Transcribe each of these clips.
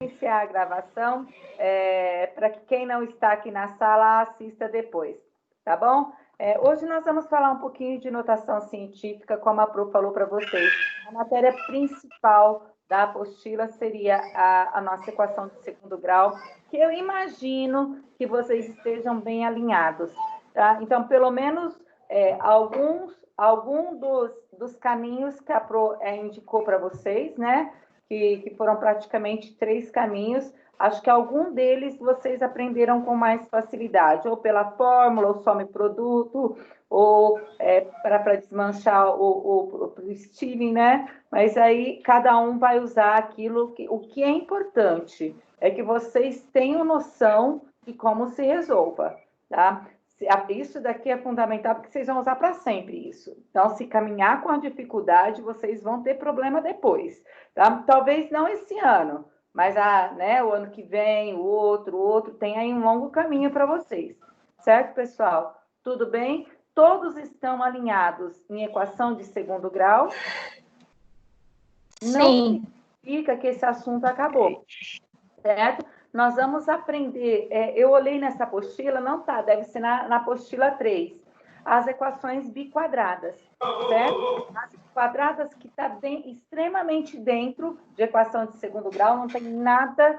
iniciar a gravação, para que quem não está aqui na sala assista depois, tá bom? Hoje nós vamos falar um pouquinho de notação científica, como a Pro falou para vocês. A matéria principal da apostila seria a nossa equação de segundo grau, que eu imagino que vocês estejam bem alinhados, tá? Então, pelo menos algum dos caminhos que a Pro indicou para vocês, né? Que foram praticamente 3 caminhos, acho que algum deles vocês aprenderam com mais facilidade, ou pela fórmula, ou some-produto, ou para desmanchar o Stilling, né? Mas aí cada um vai usar aquilo o que é importante é que vocês tenham noção de como se resolva, tá? Isso daqui é fundamental, porque vocês vão usar para sempre isso. Então, se caminhar com a dificuldade, vocês vão ter problema depois, tá? Talvez não esse ano, mas o ano que vem, o outro, tem aí um longo caminho para vocês. Certo, pessoal? Tudo bem? Todos estão alinhados em equação de segundo grau? Sim. Não significa que esse assunto acabou, certo? Nós vamos aprender, eu olhei nessa apostila, não tá, deve ser na apostila 3, as equações biquadradas, certo? As biquadradas que está extremamente dentro de equação de segundo grau, não tem nada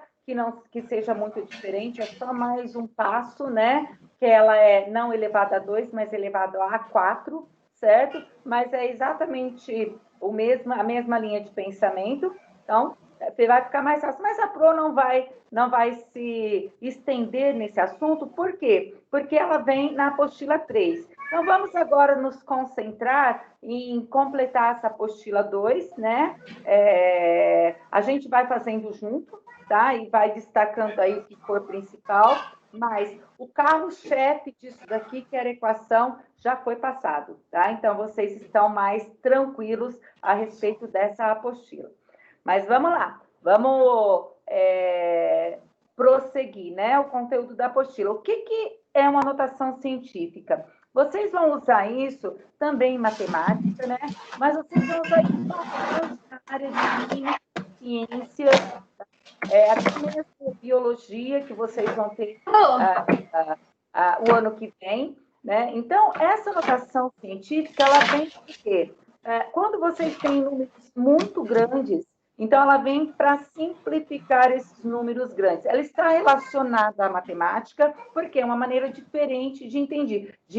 que seja muito diferente, é só mais um passo, né? Que ela é não elevada a 2, mas elevada a 4, certo? Mas é exatamente a mesma linha de pensamento, então vai ficar mais fácil, mas a Pro não vai se estender nesse assunto, por quê? Porque ela vem na apostila 3. Então, vamos agora nos concentrar em completar essa apostila 2, né? A gente vai fazendo junto, tá? E vai destacando aí o que for principal, mas o carro-chefe disso daqui, que era a equação, já foi passado, tá? Então, vocês estão mais tranquilos a respeito dessa apostila. Mas vamos lá, vamos prosseguir, né? O conteúdo da apostila. O que é uma notação científica? Vocês vão usar isso também em matemática, né? Mas vocês vão usar isso bastante na área de química, ciências, até mesmo biologia, que vocês vão ter o ano que vem, né? Então, essa notação científica, ela vem por quê? Quando vocês têm números muito grandes, então, ela vem para simplificar esses números grandes. Ela está relacionada à matemática, porque é uma maneira diferente de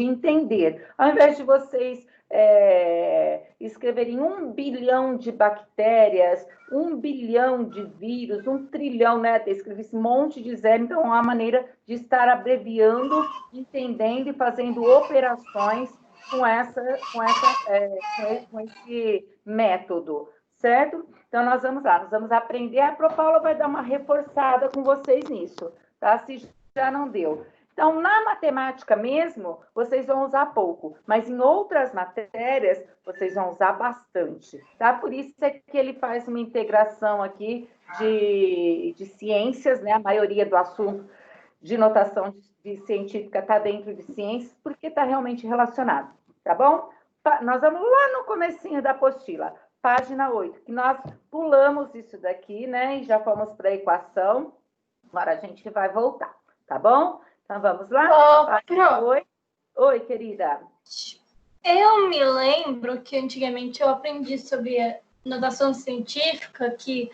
entender. Ao invés de vocês escreverem 1 bilhão de bactérias, 1 bilhão de vírus, 1 trilhão, né? Escrever esse monte de zero. Então, é uma maneira de estar abreviando, entendendo e fazendo operações com esse método, certo? Então, nós vamos lá, nós vamos aprender. A Pro Paula vai dar uma reforçada com vocês nisso, tá? Se já não deu. Então, na matemática mesmo, vocês vão usar pouco, mas em outras matérias, vocês vão usar bastante, tá? Por isso é que ele faz uma integração aqui de ciências, né? A maioria do assunto de notação de científica está dentro de ciências, porque está realmente relacionado, tá bom? Nós vamos lá no comecinho da apostila. Página 8, que nós pulamos isso daqui, né? E já fomos para a equação. Agora a gente vai voltar, tá bom? Então, vamos lá? Página 8. Oi, querida. Eu me lembro que antigamente eu aprendi sobre a notação científica, que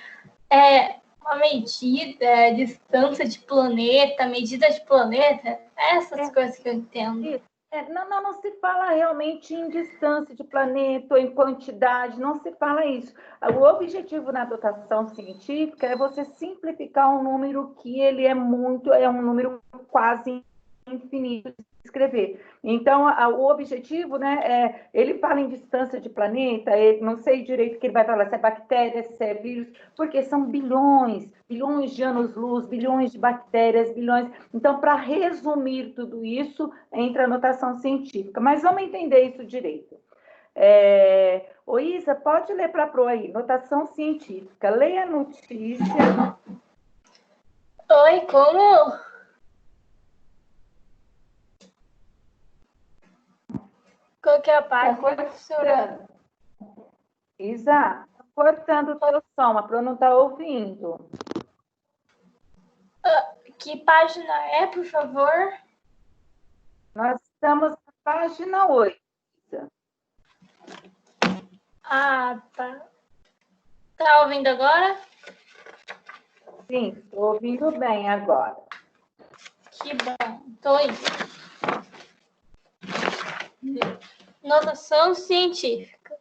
é uma medida, distância de planeta, medida de planeta, essas coisas que eu entendo. Isso. Não se fala realmente em distância de planeta ou em quantidade, não se fala isso. O objetivo na notação científica é você simplificar um número que ele é um número quase infinito de escrever. Então, o objetivo, né, ele fala em distância de planeta, não sei direito o que ele vai falar, se é bactéria, se é vírus, porque são bilhões de anos-luz, bilhões de bactérias, bilhões. Então, para resumir tudo isso, entra a notação científica. Mas vamos entender isso direito. Ô, Isa, pode ler para a Pro aí, notação científica. Leia a notícia. Oi, como? Qual que é a página, professora? Isa, cortando o teu som, a Pro não está ouvindo. Que página é, por favor? Nós estamos na página 8. Ah, tá. Tá ouvindo agora? Sim, estou ouvindo bem agora. Que bom. Tô indo. Notação científica.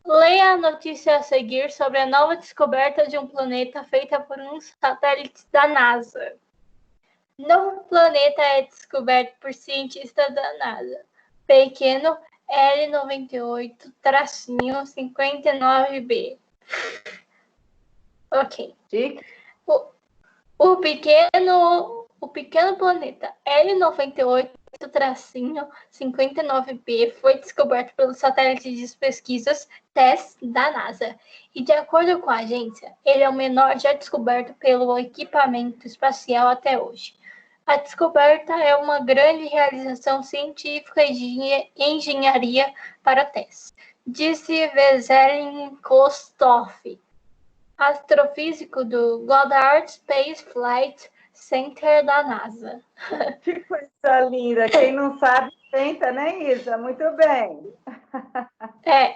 Leia a notícia a seguir sobre a nova descoberta de um planeta feita por um satélite da NASA. Novo planeta é descoberto por cientistas da NASA. Pequeno L98-59b. Ok. Chique. O pequeno planeta L98-59b foi descoberto pelo satélite de pesquisas TESS da NASA. E, de acordo com a agência, ele é o menor já descoberto pelo equipamento espacial até hoje. A descoberta é uma grande realização científica e de engenharia para a TESS, disse Veselin Kostov, astrofísico do Goddard Space Flight Center da NASA. Que coisa linda. Quem não sabe, tenta, né, Isa? Muito bem.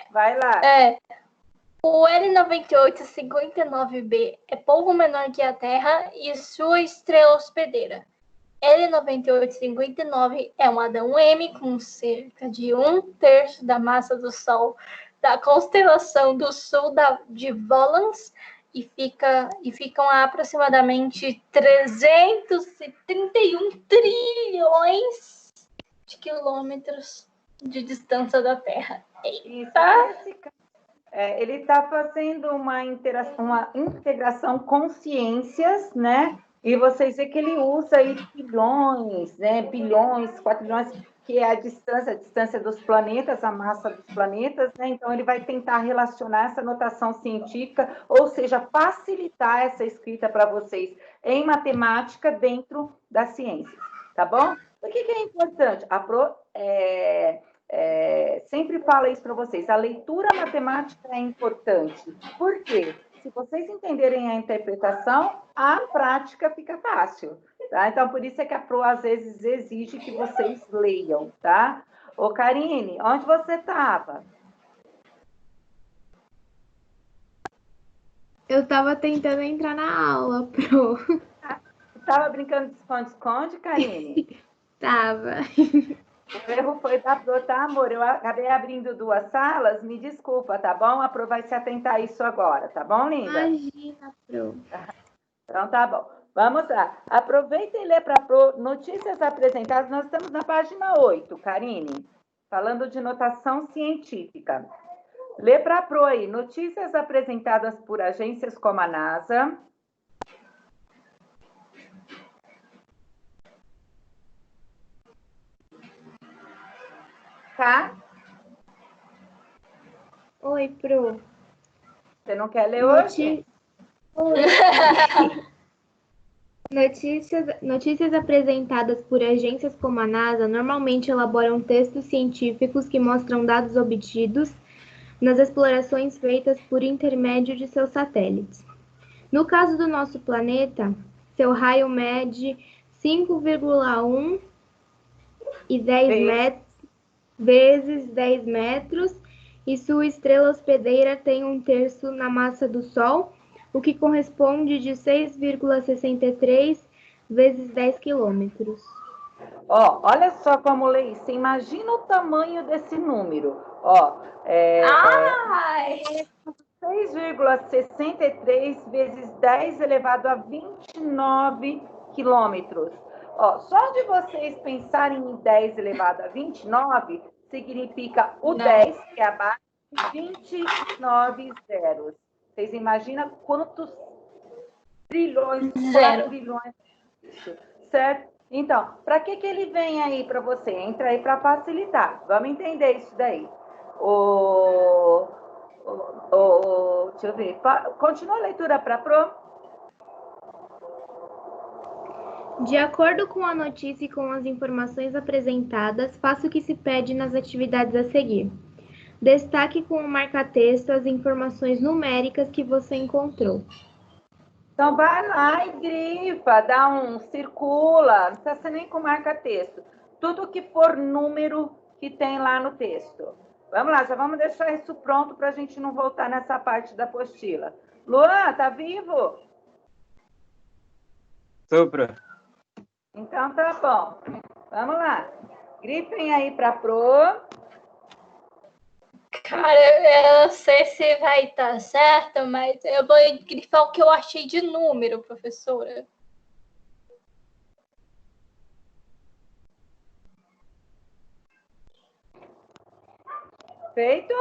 Vai lá. O L98-59b é pouco menor que a Terra e sua estrela hospedeira. L98-59 é um Adão M com cerca de 1/3 da massa do Sol da constelação do Sul de Volans e ficam a aproximadamente 331 trilhões de quilômetros de distância da Terra. Eita! Ele está fazendo uma integração com ciências, né? E vocês vê que ele usa aí bilhões, né? Bilhões, 4 bilhões, que é a distância dos planetas, a massa dos planetas, né? Então, ele vai tentar relacionar essa notação científica, ou seja, facilitar essa escrita para vocês em matemática dentro das ciências, tá bom? O que é importante? Sempre fala isso para vocês, a leitura matemática é importante. Por quê? Se vocês entenderem a interpretação, a prática fica fácil, tá? Então, por isso é que a Pro, às vezes, exige que vocês leiam, tá? Ô, Karine, onde você estava? Eu estava tentando entrar na aula, Pro. Estava brincando de esconde-esconde, Karine? Tava. O erro foi da Pro, tá, amor? Eu acabei abrindo 2 salas, me desculpa, tá bom? A Pro vai se atentar a isso agora, tá bom, linda? Imagina, Pro. Então, tá bom. Vamos lá. Aproveita e lê para a Pro notícias apresentadas. Nós estamos na página 8, Karine, falando de notação científica. Lê para a Pro aí. Notícias apresentadas por agências como a NASA. Tá? Oi, Pro. Você não quer ler hoje? Oi. Notícias apresentadas por agências como a NASA normalmente elaboram textos científicos que mostram dados obtidos nas explorações feitas por intermédio de seus satélites. No caso do nosso planeta, seu raio mede 5,1 e 10 metros vezes 10 metros e sua estrela hospedeira tem 1/3 na massa do Sol, o que corresponde de 6,63 vezes 10 quilômetros. Olha só como lê isso. Imagina o tamanho desse número. 6,63 vezes 10 elevado a 29 quilômetros. Só de vocês pensarem em 10 elevado a 29, significa o 10, que é abaixo de 29 zeros. Vocês imaginam quantos trilhões, 4 trilhões, certo? Então, para que ele vem aí para você? Entra aí para facilitar. Vamos entender isso daí. Deixa eu ver. Continua a leitura para a Pro. De acordo com a notícia e com as informações apresentadas, faça o que se pede nas atividades a seguir. Destaque com o marca-texto as informações numéricas que você encontrou. Então, vai lá e grifa, dá um circula, não precisa ser nem com marca-texto. Tudo que for número que tem lá no texto. Vamos lá, já vamos deixar isso pronto para a gente não voltar nessa parte da apostila. Luan, tá vivo? Sopra. Então, tá bom. Vamos lá. Grifem aí para Pro. Cara, eu não sei se vai estar certo, mas eu vou grifar o que eu achei de número, professora. Feito?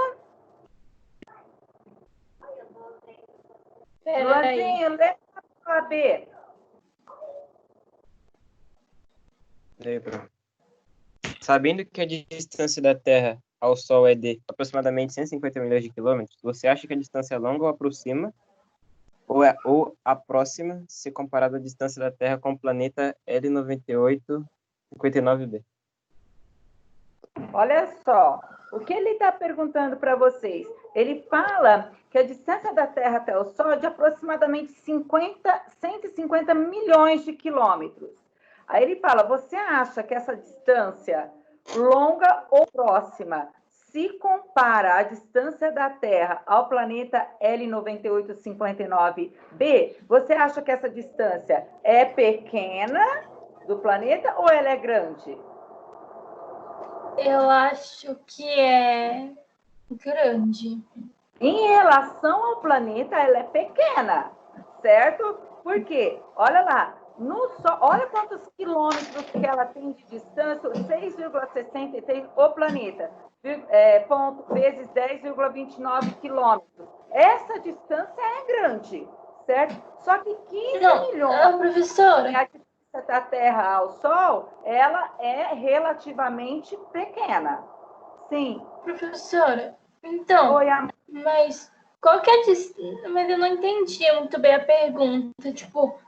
Luanzinho, lê a B. Sabendo que a distância da Terra ao Sol é de aproximadamente 150 milhões de quilômetros, você acha que a distância é longa ou aproxima, ou aproxima, se comparado à distância da Terra com o planeta L9859b? Olha só, o que ele está perguntando para vocês? Ele fala que a distância da Terra até o Sol é de aproximadamente 150 milhões de quilômetros. Aí ele fala, você acha que essa distância, longa ou próxima, se compara a distância da Terra ao planeta L9859b, você acha que essa distância é pequena do planeta ou ela é grande? Eu acho que é grande. Em relação ao planeta, ela é pequena, certo? Por quê? Olha lá, no Sol, olha quantos quilômetros que ela tem de distância, 6,63 o planeta, ponto, vezes 10,29 quilômetros. Essa distância é grande, certo? Só que 15 milhões professora. é a distância da Terra ao Sol, ela é relativamente pequena. Sim. Professora, então, Oi, mas qual que é a distância? Mas eu não entendi muito bem a pergunta. Tipo,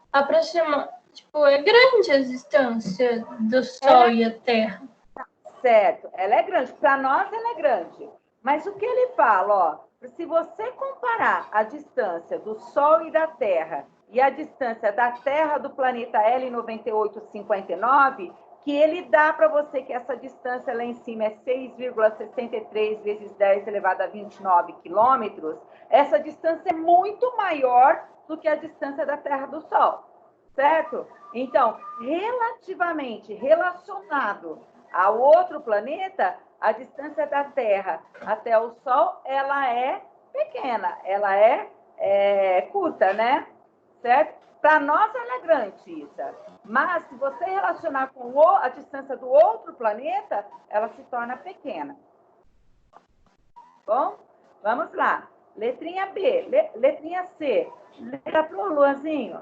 é grande a distância do Sol e a Terra. certo, ela é grande. Para nós, ela é grande. Mas o que ele fala, ó, se você comparar a distância do Sol e da Terra e a distância da Terra do planeta L9859, que ele dá para você que essa distância lá em cima é 6,63 vezes 10 elevado a 29 quilômetros, essa distância é muito maior do que a distância da Terra do Sol, certo? Então, relativamente relacionado ao outro planeta, a distância da Terra até o Sol, ela é pequena, ela é curta, né? Certo? Para nós, ela é grande, Isa. Mas, se você relacionar com a distância do outro planeta, ela se torna pequena. Bom, vamos lá. Letrinha B, letrinha C. Letra pro Luanzinho.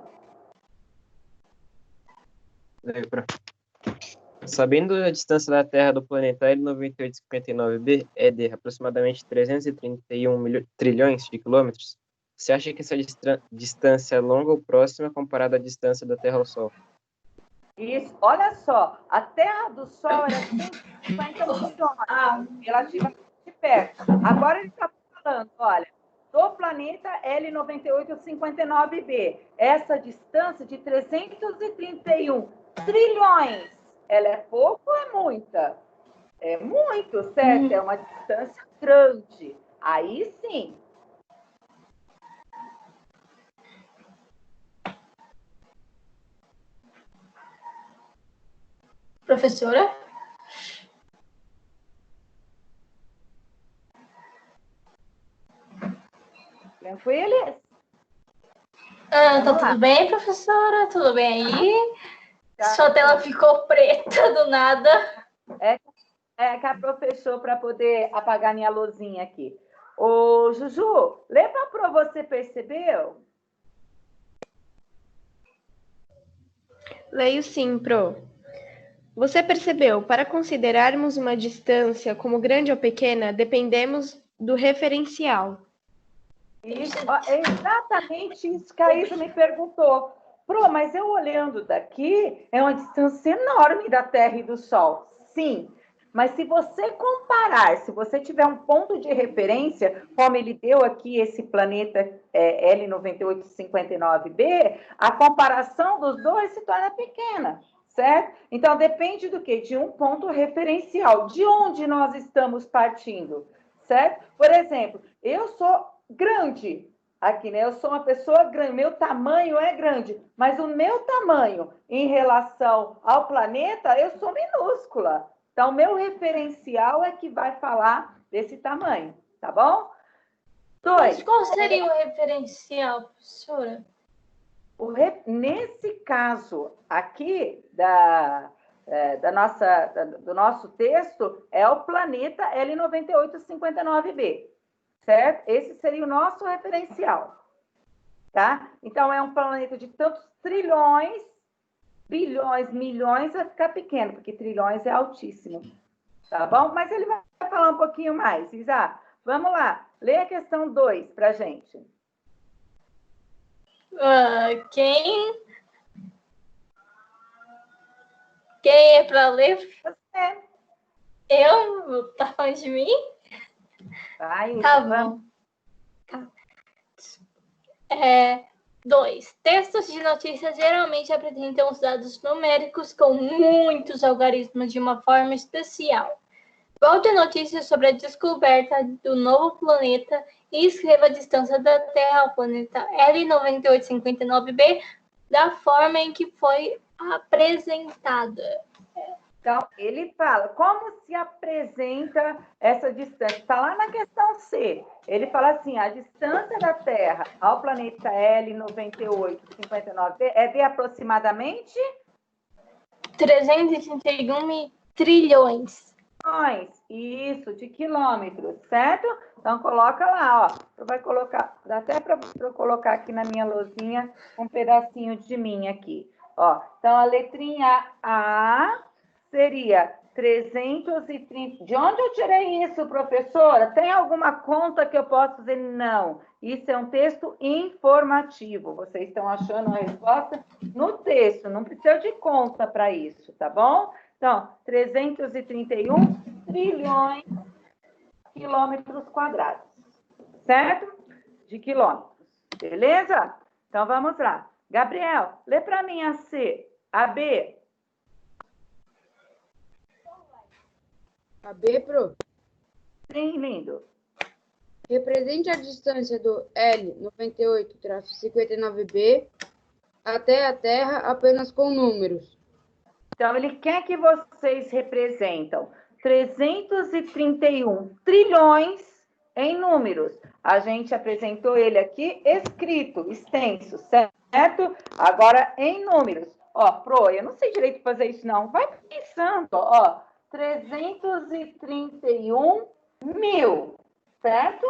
Sabendo a distância da Terra do planeta L9859b é de aproximadamente 331 trilhões de quilômetros, você acha que essa distância é longa ou próxima comparada à distância da Terra ao Sol? Isso, olha só, a Terra do Sol era 150 milhões, relativamente perto. Agora ele está falando, olha, do planeta L9859b, essa distância de 331 trilhões, ela é pouco ou é muita? É muito, certo? É uma distância grande. Aí sim. Professora? Tranquilos? Tá tudo bem, professora? Tudo bem aí? Tá. Sua tela ficou preta do nada. É que a professora para poder apagar minha luzinha aqui. Ô, Juju, lê para Pro, você percebeu? Leio sim, Pro. Você percebeu, para considerarmos uma distância como grande ou pequena, dependemos do referencial. Isso, é exatamente isso que a Isa me perguntou. Pro, mas eu olhando daqui, é uma distância enorme da Terra e do Sol. Sim, Mas se você comparar, se você tiver um ponto de referência, como ele deu aqui esse planeta L9859b, a comparação dos dois se torna pequena, certo? Então, depende do quê? De um ponto referencial. De onde nós estamos partindo, certo? Por exemplo, eu sou grande aqui, né? Eu sou uma pessoa grande, meu tamanho é grande, mas o meu tamanho em relação ao planeta, eu sou minúscula. Então, o meu referencial é que vai falar desse tamanho, tá bom? Mas qual seria o referencial, professora? Nesse caso aqui do nosso texto, é o planeta L9859b, certo? Esse seria o nosso referencial, tá? Então, é um planeta de tantos trilhões, bilhões, milhões, vai ficar pequeno, porque trilhões é altíssimo, tá bom? Mas ele vai falar um pouquinho mais, Isa. Vamos lá, lê a questão 2 para a gente. Quem é para ler? Você. Eu? Tá falando de mim? Vai, tá vamos. Bom. 2. Textos de notícias geralmente apresentam os dados numéricos com muitos algarismos de uma forma especial. Volte a notícia sobre a descoberta do novo planeta e escreva a distância da Terra ao planeta L9859b da forma em que foi apresentada. Então, ele fala como se apresenta essa distância. Está lá na questão C. Ele fala assim, a distância da Terra ao planeta L9859b é de aproximadamente 331 trilhões. Isso, de quilômetros, certo? Então, coloca lá, ó. Vai colocar, dá até para eu colocar aqui na minha lousinha um pedacinho de mim aqui, ó. Então, a letrinha A seria 330. De onde eu tirei isso, professora? Tem alguma conta que eu posso fazer? Não. Isso é um texto informativo. Vocês estão achando a resposta no texto. Não precisa de conta para isso, tá bom? Então, 331 trilhões de quilômetros quadrados, certo? De quilômetros, beleza? Então, vamos lá. Gabriel, lê para mim a C, a B. A B, pro. Sim, lindo. Represente a distância do L98-59b até a Terra apenas com números. Então, ele quer que vocês representam 331 trilhões em números. A gente apresentou ele aqui escrito, extenso, certo? Agora, em números. Ó, Pro, eu não sei direito fazer isso, não. Vai pensando, ó. 331 mil, certo?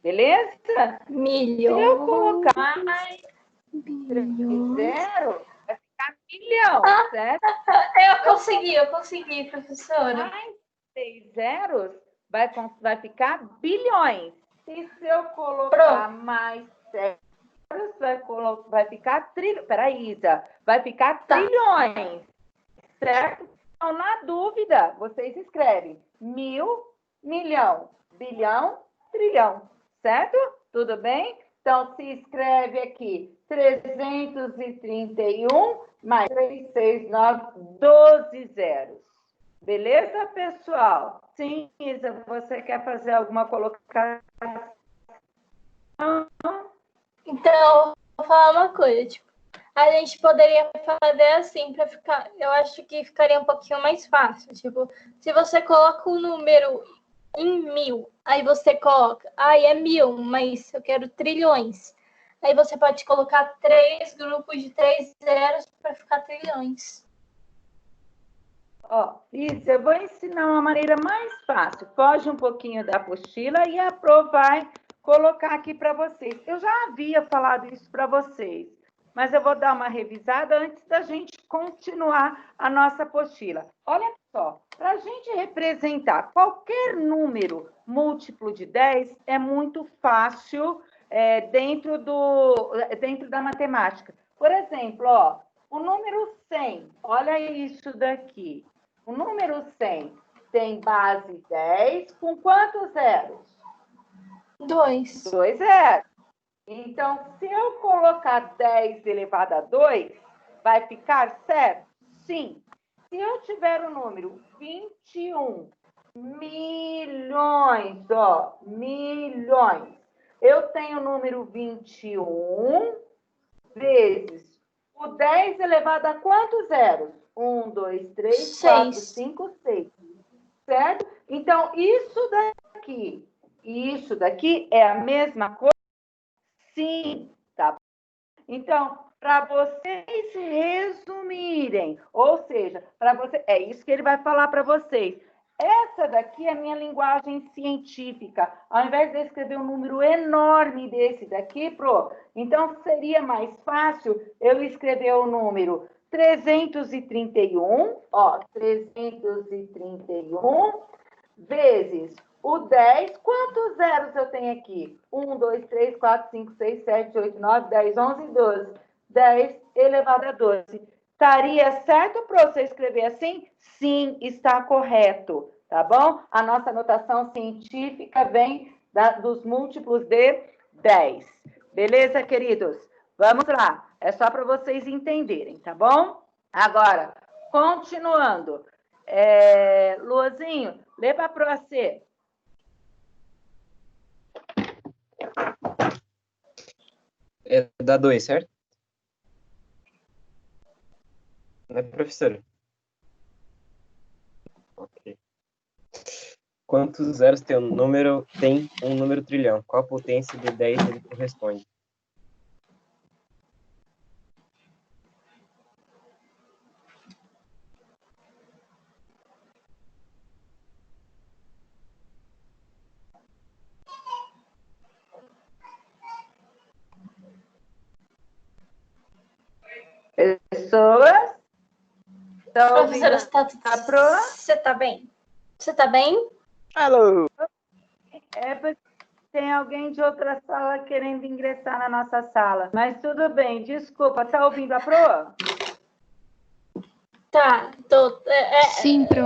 Beleza? Milhões. Se eu colocar 0, vai ficar milhão, certo? Eu consegui, professora. Mais 6 zeros vai ficar bilhões. E se eu colocar mais 7 zeros, vai ficar trilhões. Peraí, Isa. Vai ficar trilhões, certo? Então, na dúvida, vocês escrevem 1000, milhão, bilhão, trilhão, certo? Tudo bem? Então, se escreve aqui 331 mais 369, 12 zeros. Beleza, pessoal? Sim, Isa, você quer fazer alguma colocação? Então, vou falar uma coisa, tipo, a gente poderia fazer assim para ficar, eu acho que ficaria um pouquinho mais fácil, tipo, se você coloca o número em 1000, aí você coloca, é 1000, mas eu quero trilhões. Aí você pode colocar 3 grupos de 3 zeros para ficar trilhões. Ó, isso, eu vou ensinar uma maneira mais fácil. Foge um pouquinho da apostila e a Pro vai colocar aqui para vocês. Eu já havia falado isso para vocês, mas eu vou dar uma revisada antes da gente continuar a nossa apostila. Olha só, para a gente representar qualquer número múltiplo de 10 é muito fácil dentro da matemática. Por exemplo, ó, o número 100, olha isso daqui. O número 100, tem base 10 com quantos zeros? 2. 2 zeros. Então, se eu colocar 10 elevado a 2, vai ficar certo? Sim. Se eu tiver o número 21 milhões, ó, milhões, eu tenho o número 21 vezes o 10 elevado a quantos zeros? 1, 2, 3, 4, 5, 6. Certo? Então, isso daqui é a mesma coisa? Sim, tá? Então, para vocês resumirem, ou seja, para você, é isso que ele vai falar para vocês. Essa daqui é a minha linguagem científica. Ao invés de escrever um número enorme desse daqui, então seria mais fácil eu escrever o número 331, ó, 331 vezes o 10, quantos zeros eu tenho aqui? 1, 2, 3, 4, 5, 6, 7, 8, 9, 10, 11, 12. 10 elevado a 12. Estaria certo para você escrever assim? Sim, está correto, tá bom? A nossa notação científica vem dos múltiplos de 10. Beleza, queridos? Vamos lá. É só para vocês entenderem, tá bom? Agora, continuando. Luazinho, lê para a Pro C. É da 2, certo? Não é, professora? Ok. Quantos zeros tem um número trilhão? Qual a potência de 10 ele corresponde? Pessoas? Professora, você tá bem? Você tá bem? Alô? Porque tem alguém de outra sala querendo ingressar na nossa sala. Mas tudo bem, desculpa. Tá ouvindo a Pro? Tá, tô. Sim, Pro.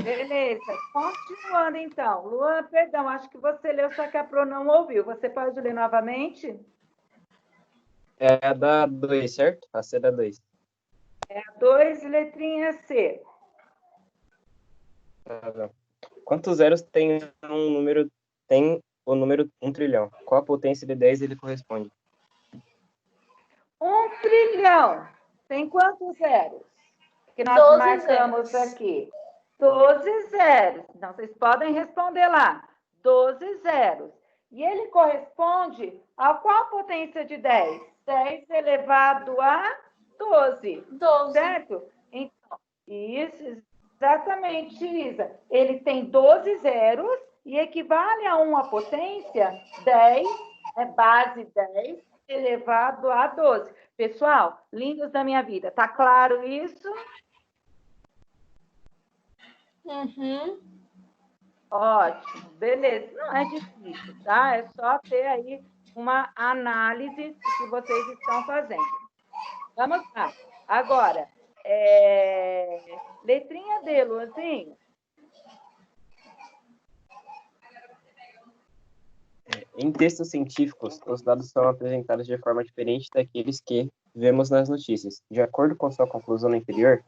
Beleza. Continuando, então. Luan, perdão, acho que você leu, só que a Pro não ouviu. Você pode ler novamente? É a da 2, certo? A C da 2. É a 2, letrinha C. Quantos zeros tem o número 1 trilhão? Qual a potência de 10 ele corresponde? 1 trilhão. Tem quantos zeros? Que nós 12 marcamos zeros. aqui. 12 zeros. Então, vocês podem responder lá. 12 zeros. E ele corresponde a qual potência de 10? 10 elevado a 12. 12. Certo? Então, isso, exatamente, Isa. Ele tem 12 zeros e equivale a uma potência 10, base 10, elevado a 12. Pessoal, lindos da minha vida, tá claro isso? Uhum. Ótimo, beleza. Não é difícil, tá? É só ter aí uma análise do que vocês estão fazendo. Vamos lá. Agora, letrinha D, Luanzinho. Em textos científicos, os dados são apresentados de forma diferente daqueles que vemos nas notícias. De acordo com sua conclusão anterior,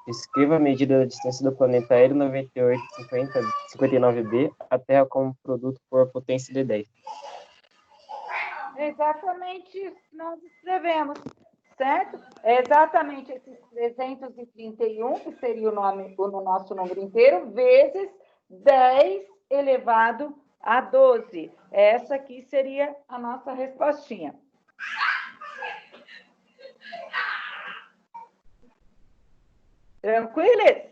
escreva a medida da distância do planeta aéreo 9859b à Terra como produto por potência de 10. Exatamente isso que nós escrevemos, certo? É exatamente esses 331, que seria o nosso número inteiro, vezes 10 elevado a 12. Essa aqui seria a nossa respostinha. Tranquilos?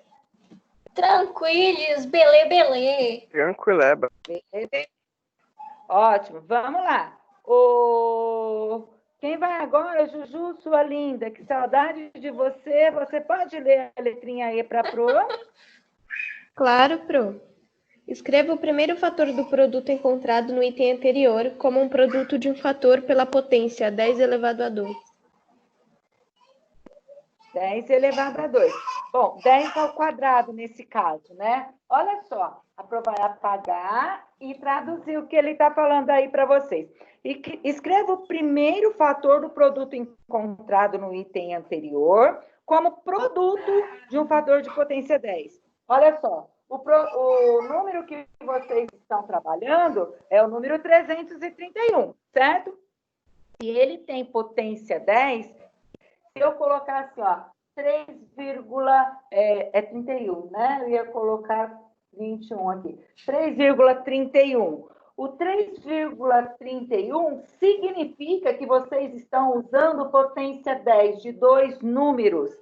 Tranquilos, belê, belê. Tranquileba. Ótimo, vamos lá. Quem vai agora, Juju, sua linda? Que saudade de você. Você pode ler a letrinha E para Pro? Claro, Pro. Escreva o primeiro fator do produto encontrado no item anterior como um produto de um fator pela potência 10 elevado a 2. 10 elevado a 2. Bom, 10 ao quadrado nesse caso, né? Olha só, a Pro vai apagar e traduzir o que ele está falando aí para vocês. E escreva o primeiro fator do produto encontrado no item anterior como produto de um fator de potência 10. Olha só, o número que vocês estão trabalhando é o número 331, certo? Se ele tem potência 10, se eu colocar assim, ó, 3,31, né? Eu ia colocar 21 aqui. 3,31. O 3,31 significa que vocês estão usando potência 10 de dois números.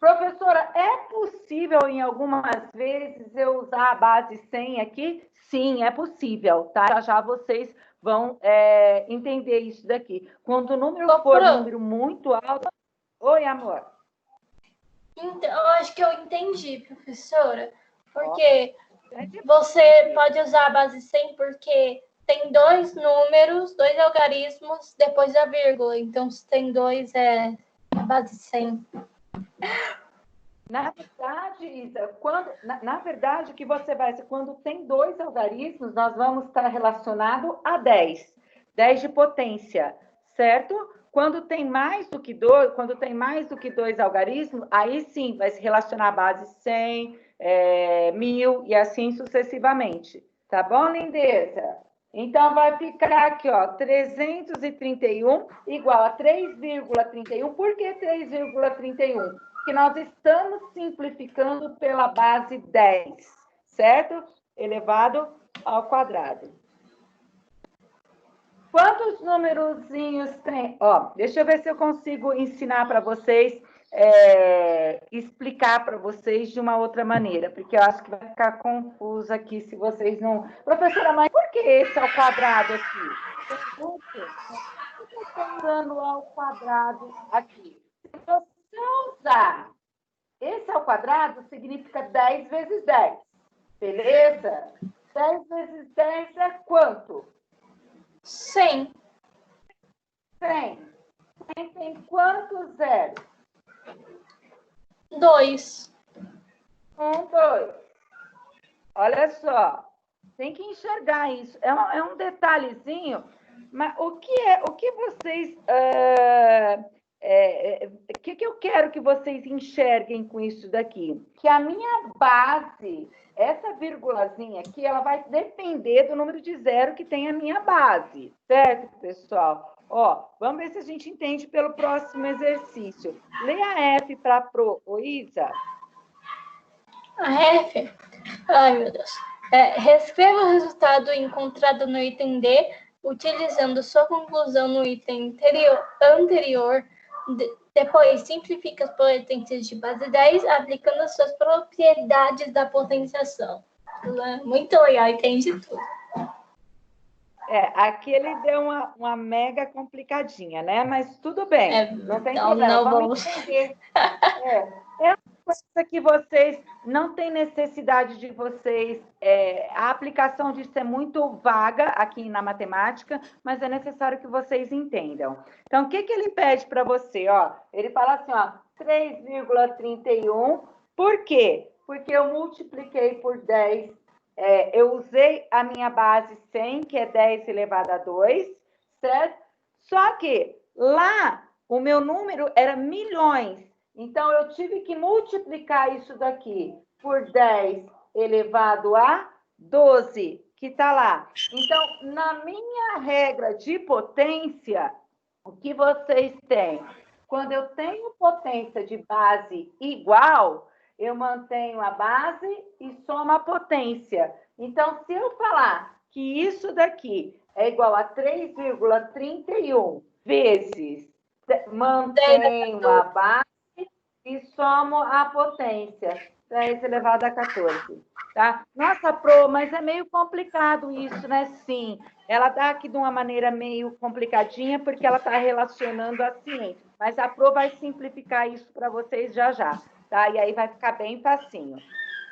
Professora, é possível em algumas vezes eu usar a base 100 aqui? Sim, é possível, tá? Já já vocês vão entender isso daqui. Quando o número for um número muito alto... Oi, amor. Então, eu acho que eu entendi, professora. Porque você pode usar a base 100 porque tem dois números, dois algarismos depois da vírgula. Então, se tem dois, é a base 100. Na verdade, Isa, na verdade, o que você vai... Quando tem dois algarismos, nós vamos estar relacionado a 10. 10 de potência, certo? Quando tem mais do que dois algarismos, aí sim vai se relacionar a base 100, 1000 e assim sucessivamente. Tá bom, lindeza? Então, vai ficar aqui, ó, 331 igual a 3,31. Por que 3,31? Porque nós estamos simplificando pela base 10, certo? Elevado ao quadrado. Quantos numerozinhos tem? Ó, deixa eu ver se eu consigo ensinar para vocês, explicar para vocês de uma outra maneira, porque eu acho que vai ficar confuso aqui se vocês não... Professora, mas por que esse ao quadrado aqui? Por que eu estou usando ao quadrado aqui? Se você usar esse ao quadrado, significa 10 vezes 10, beleza? 10 vezes 10 é quanto? 100. 100. 100 tem quantos zeros? 2. 2. Olha só, tem que enxergar isso. É um detalhezinho, mas o que vocês... O que eu quero que vocês enxerguem com isso daqui? Que a minha base, essa vírgulazinha aqui, ela vai depender do número de zero que tem a minha base, certo, pessoal? Ó, vamos ver se a gente entende pelo próximo exercício. Leia a F para a Pro, Isa. A F? Ai, meu Deus. Reescreva o resultado encontrado no item D, utilizando sua conclusão no item anterior. Depois, simplifica as potências de base 10, aplicando as suas propriedades da potenciação. Muito legal, entende tudo. Aqui ele deu uma mega complicadinha, né? Mas tudo bem, não tem então, problema. Não vamos entender. É uma coisa que vocês não tem necessidade de vocês... a aplicação disso é muito vaga aqui na matemática, mas é necessário que vocês entendam. Então, o que ele pede para você? Ó, ele fala assim, ó, 3,31. Por quê? Porque eu multipliquei por 10. Eu usei a minha base 100, que é 10 elevado a 2, certo? Só que lá o meu número era milhões. Então, eu tive que multiplicar isso daqui por 10 elevado a 12, que está lá. Então, na minha regra de potência, o que vocês têm? Quando eu tenho potência de base igual, eu mantenho a base e somo a potência. Então, se eu falar que isso daqui é igual a 3,31 vezes mantenho a base e somo a potência, 10 elevado a 14. Tá? Nossa, Pro, mas é meio complicado isso, né? Sim, ela dá aqui de uma maneira meio complicadinha, porque ela está relacionando a ciência. Mas a Pro vai simplificar isso para vocês já já, tá? E aí vai ficar bem facinho.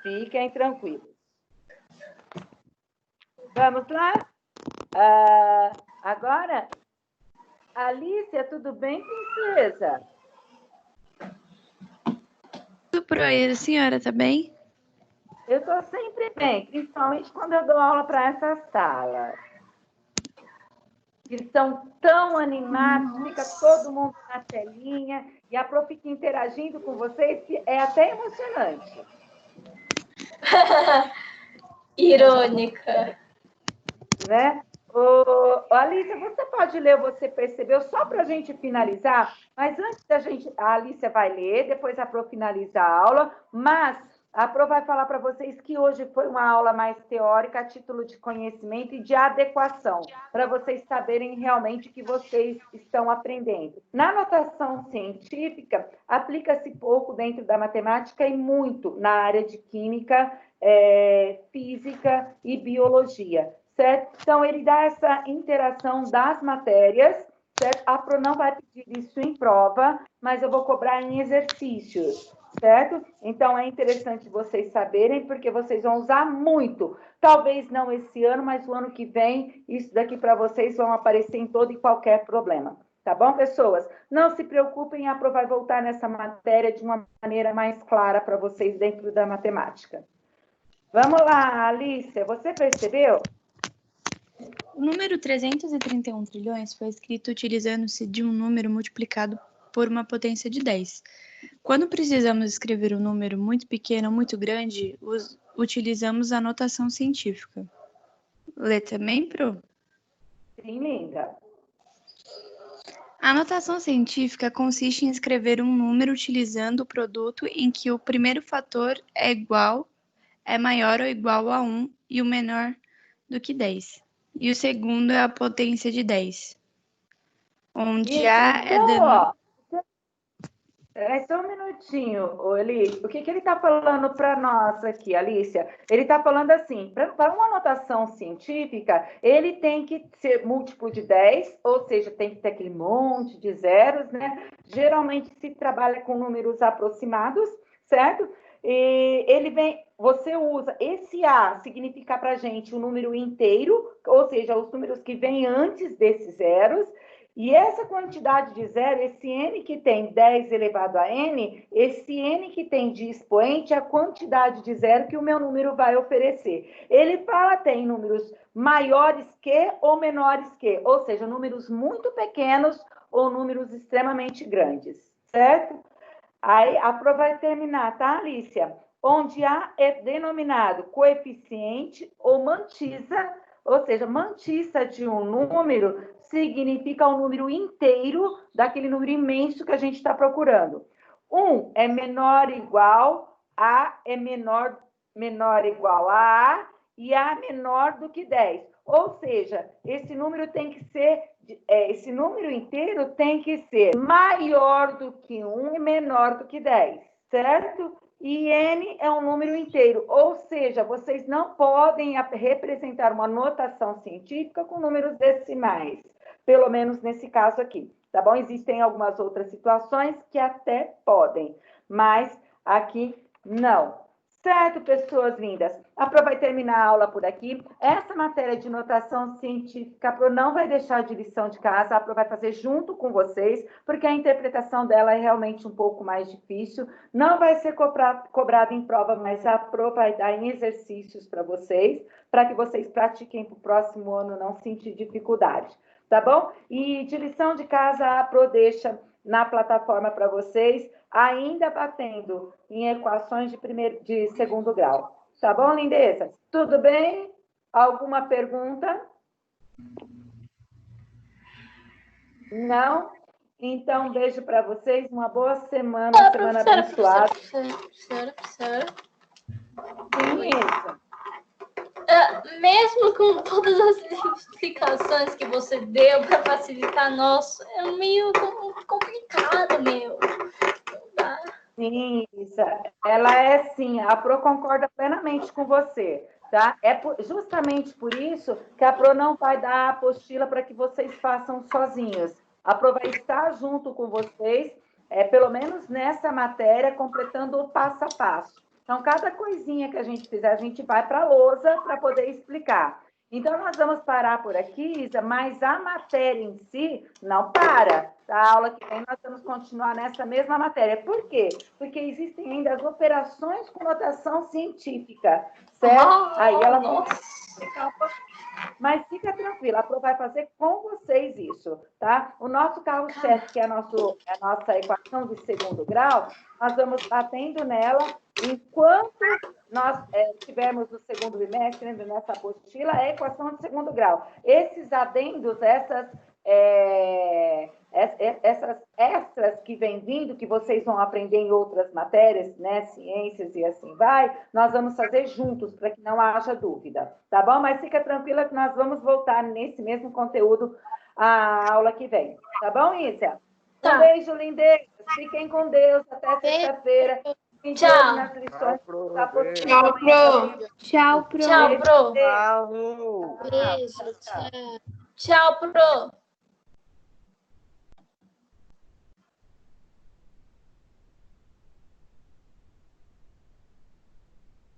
Fiquem tranquilos. Vamos lá? Agora, Alicia, tudo bem, princesa? Pro, Pro, e a senhora, tá bem? Eu estou sempre bem, principalmente quando eu dou aula para essa sala. Eles estão tão animados, fica todo mundo na telinha, e a prof fica interagindo com vocês, que é até emocionante. Irônica. Né? Alicia, você pode ler, você percebeu, só para a gente finalizar, mas antes da gente, a Alicia vai ler, depois a Pro finaliza a aula, mas a Pro vai falar para vocês que hoje foi uma aula mais teórica, a título de conhecimento e de adequação, para vocês saberem realmente o que vocês estão aprendendo. Na notação científica, aplica-se pouco dentro da matemática e muito na área de química, física e biologia. Certo? Então, ele dá essa interação das matérias, certo? A Pro não vai pedir isso em prova, mas eu vou cobrar em exercícios, certo? Então, é interessante vocês saberem, porque vocês vão usar muito. Talvez não esse ano, mas o ano que vem, isso daqui para vocês vão aparecer em todo e qualquer problema. Tá bom, pessoas? Não se preocupem, a Pro vai voltar nessa matéria de uma maneira mais clara para vocês dentro da matemática. Vamos lá, Alicia, você percebeu? O número 331 trilhões foi escrito utilizando-se de um número multiplicado por uma potência de 10. Quando precisamos escrever um número muito pequeno ou muito grande, utilizamos a notação científica. Lê também, Pro? Sim, linda. A notação científica consiste em escrever um número utilizando o produto em que o primeiro fator é maior ou igual a 1 e o menor do que 10. E o segundo é a potência de 10. Onde A é então, só um minutinho, Eli. O que ele está falando para nós aqui, Alicia? Ele está falando assim, para uma notação científica, ele tem que ser múltiplo de 10, ou seja, tem que ter aquele monte de zeros, né? Geralmente se trabalha com números aproximados, certo? E você usa esse A significa para a gente o número inteiro, ou seja, os números que vêm antes desses zeros, e essa quantidade de zero, esse n que tem 10 elevado a n, esse n que tem de expoente é a quantidade de zero que o meu número vai oferecer. Ele fala tem números maiores que ou menores que, ou seja, números muito pequenos ou números extremamente grandes, certo? Aí a prova vai terminar, tá, Alicia? Onde A é denominado coeficiente ou mantissa, ou seja, mantissa de um número significa o número inteiro daquele número imenso que a gente está procurando. 1 é menor ou igual, A é menor ou igual a A, e A menor do que 10. Ou seja, esse número tem que ser, esse número inteiro tem que ser maior do que 1 e menor do que 10, certo? E n é um número inteiro, ou seja, vocês não podem representar uma notação científica com números decimais, pelo menos nesse caso aqui, tá bom? Existem algumas outras situações que até podem, mas aqui não. Certo, pessoas lindas? A Pro vai terminar a aula por aqui. Essa matéria de notação científica, a Pro não vai deixar de lição de casa, a Pro vai fazer junto com vocês, porque a interpretação dela é realmente um pouco mais difícil. Não vai ser cobrada em prova, mas a Pro vai dar em exercícios para vocês, para que vocês pratiquem para o próximo ano não sentir dificuldade, tá bom? E de lição de casa, a Pro deixa na plataforma para vocês, ainda batendo em equações de segundo grau. Tá bom, lindezas? Tudo bem? Alguma pergunta? Não? Então, beijo para vocês, uma boa semana, semana abençoada. Professora. Sim, isso. Mesmo com todas as explicações que você deu para facilitar nosso, é meio complicado, meu. Sim, isso. Ela é sim, a Pro concorda plenamente com você, tá? Justamente por isso que a Pro não vai dar a apostila para que vocês façam sozinhos. A Pro vai estar junto com vocês, pelo menos nessa matéria, completando o passo a passo. Então, cada coisinha que a gente fizer, a gente vai para a lousa para poder explicar. Então, nós vamos parar por aqui, Isa, mas a matéria em si não para. Da aula que vem, nós vamos continuar nessa mesma matéria. Por quê? Porque existem ainda as operações com notação científica, certo? Aí ela vai explicar um pouquinho. Mas fica tranquila, a Pro vai fazer com vocês isso, tá? O nosso carro-chefe, que é a nossa equação de segundo grau, nós vamos batendo nela enquanto nós tivermos no segundo bimestre, nessa apostila, é a equação de segundo grau. Esses adendos, essas extras que vem vindo, que vocês vão aprender em outras matérias, né, ciências e assim vai, nós vamos fazer juntos, para que não haja dúvida, tá bom? Mas fica tranquila que nós vamos voltar nesse mesmo conteúdo a aula que vem, tá bom, Ísia? Tá. Um beijo, lindezas, fiquem com Deus, até sexta-feira. Tchau. Nas lições, tá? Tchau, Pro. Tchau, Pro. Tchau, Pro. Falou! Beijo, tchau. Tchau, Pro.